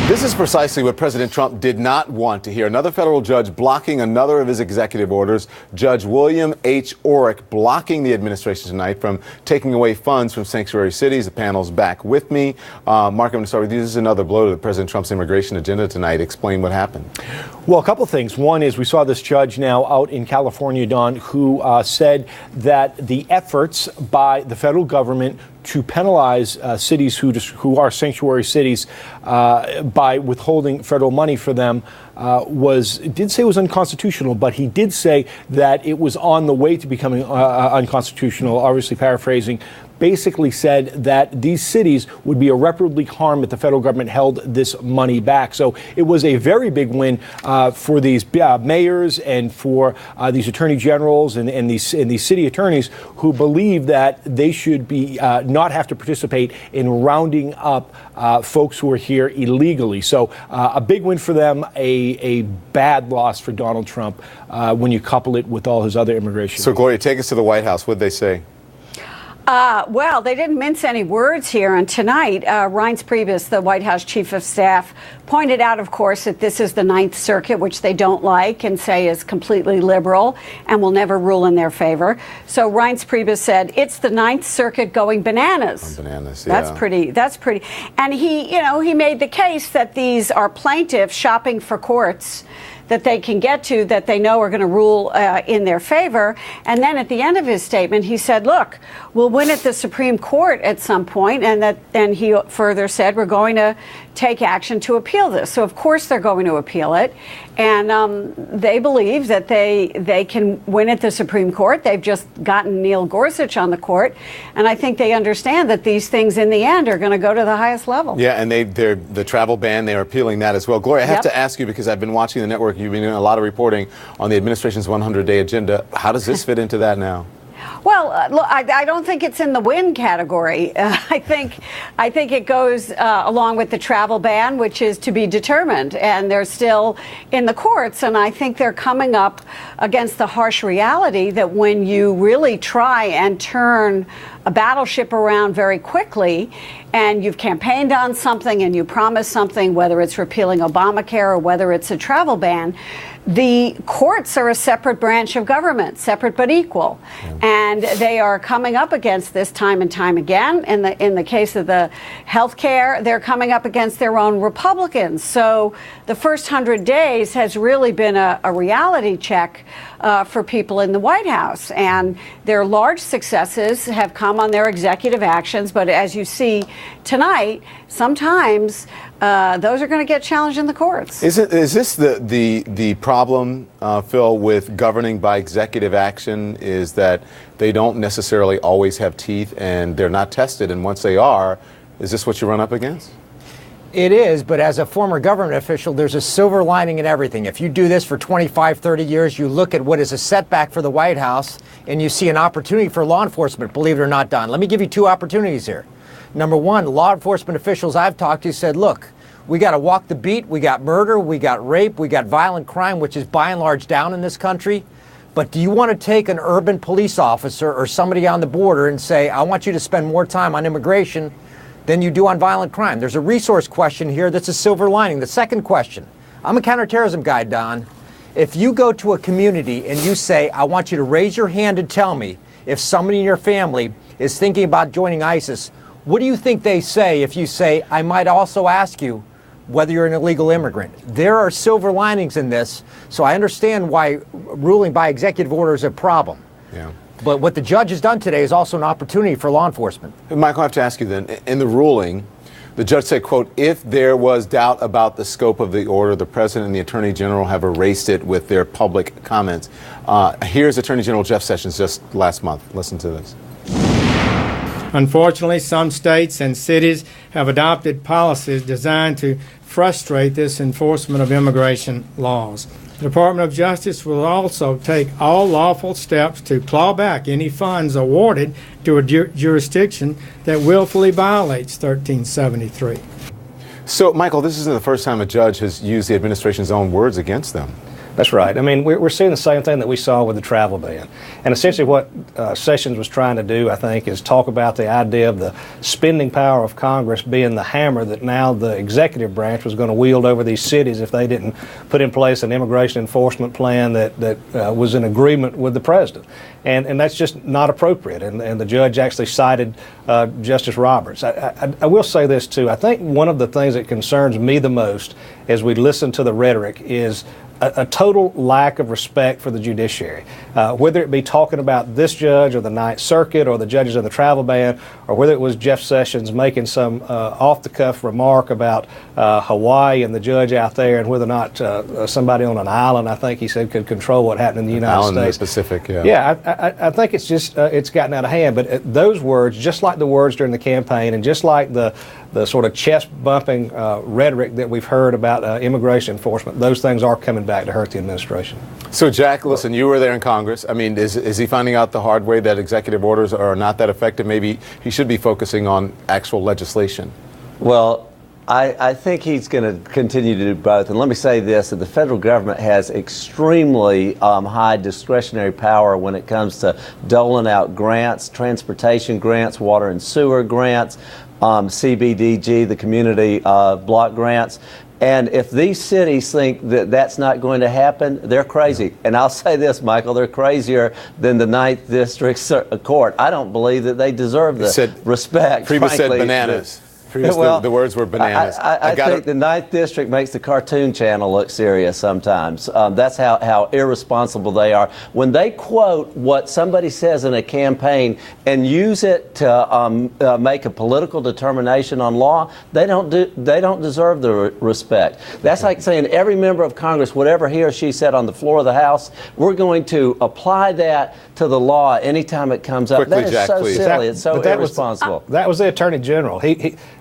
This is precisely what President Trump did not want to hear. Another federal judge blocking another of his executive orders. Judge William H. Orrick blocking the administration tonight from taking away funds from sanctuary cities. The panel's back with me. Mark, I'm going to start with you. This is another blow to President Trump's immigration agenda tonight. Explain what happened. Well, a couple things. One is we saw this judge now out in California, Don, who said that the efforts by the federal government to penalize cities who are sanctuary cities by withholding federal money for them did say it was unconstitutional, but he did say that it was on the way to becoming unconstitutional, obviously paraphrasing. Basically said that these cities would be irreparably harmed if the federal government held this money back. So it was a very big win for these mayors and for these attorney generals and these city attorneys who believe that they should be not have to participate in rounding up folks who are here illegally. So a big win for them, a bad loss for Donald Trump when you couple it with all his other immigration. So, Gloria, take us to the White House. What did they say? Well, they didn't mince any words here. And tonight, Reince Priebus, the White House chief of staff, pointed out, of course, that this is the Ninth Circuit, which they don't like and say is completely liberal and will never rule in their favor. So Reince Priebus said, it's the Ninth Circuit going bananas. Bananas, yeah. That's pretty. And he made the case that these are plaintiffs shopping for courts that they can get to that they know are going to rule in their favor. And then at the end of his statement, he said, look, we'll win at the Supreme Court at some point. And he further said, we're going to take action to appeal this. So, of course, they're going to appeal it. And they believe that they can win at the Supreme Court. They've just gotten Neil Gorsuch on the court. And I think they understand that these things in the end are going to go to the highest level. Yeah, and they're the travel ban, they're appealing that as well. Gloria, I have to ask you, because I've been watching the network, you've been doing a lot of reporting on the administration's 100-day agenda. How does this fit into that now? Well, look, I don't think it's in the win category. I think it goes along with the travel ban, which is to be determined, and they're still in the courts. And I think they're coming up against the harsh reality that when you really try and turn a battleship around very quickly, and you've campaigned on something and you promise something, whether it's repealing Obamacare or whether it's a travel ban, the courts are a separate branch of government, separate but equal. Yeah. And they are coming up against this time and time again. In the case of the health care, they're coming up against their own Republicans. So the first 100 days has really been a reality check for people in the White House. And their large successes have come on their executive actions. But as you see tonight, sometimes those are going to get challenged in the courts. Is this the problem, Phil, with governing by executive action, is that they don't necessarily always have teeth and they're not tested, and once they are, is this what you run up against? It is, but as a former government official, there's a silver lining in everything. If you do this for 25, 30 years, you look at what is a setback for the White House and you see an opportunity for law enforcement, believe it or not, Don. Let me give you two opportunities here. Number one, law enforcement officials I've talked to said, look, we got to walk the beat. We got murder, we got rape, we got violent crime, which is by and large down in this country. But do you want to take an urban police officer or somebody on the border and say, I want you to spend more time on immigration than you do on violent crime? There's a resource question here that's a silver lining. The second question, I'm a counterterrorism guy, Don. If you go to a community and you say, I want you to raise your hand and tell me if somebody in your family is thinking about joining ISIS, what do you think they say if you say, I might also ask you whether you're an illegal immigrant? There are silver linings in this, so I understand why ruling by executive order is a problem. Yeah. But what the judge has done today is also an opportunity for law enforcement. Michael, I have to ask you then, in the ruling, the judge said, quote, if there was doubt about the scope of the order, the president and the attorney general have erased it with their public comments. Here's Attorney General Jeff Sessions just last month. Listen to this. Unfortunately, some states and cities have adopted policies designed to frustrate this enforcement of immigration laws. The Department of Justice will also take all lawful steps to claw back any funds awarded to a jurisdiction that willfully violates 1373. So, Michael, this isn't the first time a judge has used the administration's own words against them. That's right. I mean, we're seeing the same thing that we saw with the travel ban. And essentially what Sessions was trying to do, I think, is talk about the idea of the spending power of Congress being the hammer that now the executive branch was going to wield over these cities if they didn't put in place an immigration enforcement plan that was in agreement with the president. And that's just not appropriate. And the judge actually cited Justice Roberts. I will say this, too. I think one of the things that concerns me the most as we listen to the rhetoric is a total lack of respect for the judiciary, whether it be talking about this judge or the Ninth Circuit or the judges of the travel ban, or whether it was Jeff Sessions making some off-the-cuff remark about Hawaii and the judge out there and whether or not somebody on an island, I think he said, could control what happened in the United States. In the Pacific, yeah. Yeah, I think it's just it's gotten out of hand. But those words, just like the words during the campaign, and just like the sort of chest-bumping rhetoric that we've heard about immigration enforcement, those things are coming back to hurt the administration. So, Jack, listen, you were there in Congress. I mean, is he finding out the hard way that executive orders are not that effective? Maybe he should be focusing on actual legislation. Well, I think he's going to continue to do both. And let me say this, that the federal government has extremely high discretionary power when it comes to doling out grants, transportation grants, water and sewer grants, CBDG, the community block grants. And if these cities think that that's not going to happen, they're crazy. And I'll say this, Michael, they're crazier than the 9th District Court. I don't believe that they deserve the respect. Priebus said frankly, bananas. Well, the words were bananas. I think the 9th District makes the Cartoon Channel look serious sometimes. That's how irresponsible they are. When they quote what somebody says in a campaign and use it to make a political determination on law, they don't deserve the respect. That's like saying every member of Congress, whatever he or she said on the floor of the House, we're going to apply that to the law anytime it comes up. Quickly, that is Jack, so please. silly. It's so irresponsible. That was the Attorney General.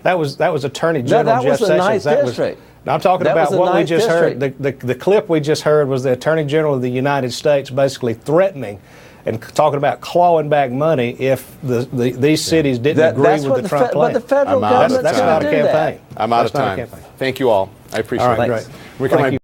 That was Attorney General that Jeff was the Sessions. 9th District. I'm talking about what we just heard. The clip we just heard was the Attorney General of the United States basically threatening and talking about clawing back money if these cities didn't agree with the Trump plan. But the federal government that's not a campaign. I'm out of time. Thank you all. I appreciate it. All right, great. We come